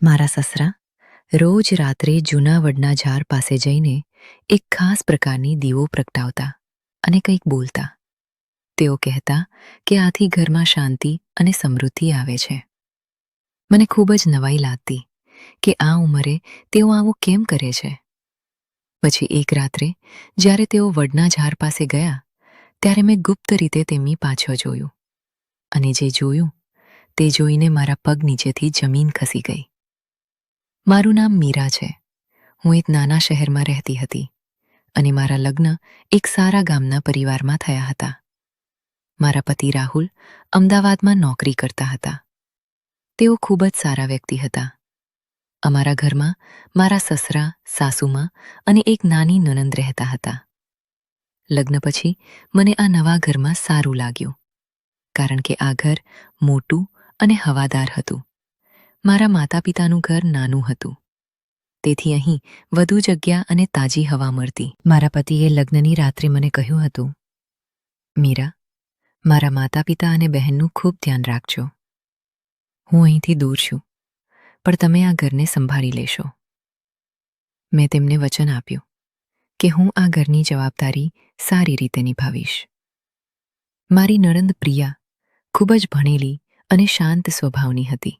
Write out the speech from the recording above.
મારા સસરા રોજ રાત્રે જૂના વડના ઝાડ પાસે જઈને એક ખાસ પ્રકારની દીવો પ્રગટાવતા અને કંઈક બોલતા. તેઓ કહેતા કે આથી ઘરમાં શાંતિ અને સમૃદ્ધિ આવે છે. મને ખૂબ જ નવાઈ લાગતી કે આ ઉંમરે તેઓ આવું કેમ કરે છે. પછી એક રાત્રે જ્યારે તેઓ વડના ઝાડ પાસે ગયા ત્યારે મેં ગુપ્ત રીતે તેમની પાછળ જોયું, અને જે જોયું તે જોઈને મારા પગ નીચેથી જમીન ખસી ગઈ. મારું નામ મીરા છે. હું એક નાના શહેરમાં રહેતી હતી અને મારા લગ્ન એક સારા ગામના પરિવારમાં થયા હતા. મારા પતિ રાહુલ અમદાવાદમાં નોકરી કરતા હતા. તેઓ ખૂબ જ સારા વ્યક્તિ હતા. અમારા ઘરમાં મારા સસરા, સાસુમાં અને એક નાની નણંદ રહેતા હતા. લગ્ન પછી મને આ નવા ઘરમાં સારું લાગ્યું, કારણ કે આ ઘર મોટું અને હવાદાર હતું. મારા માતા પિતાનું ઘર નાનું હતું, તેથી અહીં વધુ જગ્યા અને તાજી હવા મળતી. મારા પતિએ લગ્નની રાત્રે મને કહ્યું હતું, મીરા, મારા માતા પિતા અને બહેનનું ખૂબ ધ્યાન રાખજો. હું અહીંથી દૂર છું, પણ તમે આ ઘરને સંભાળી લેશો. મેં તેમને વચન આપ્યું કે હું આ ઘરની જવાબદારી સારી રીતે નિભાવીશ. મારી નણંદ પ્રિયા ખૂબ જ ભણેલી અને શાંત સ્વભાવની હતી.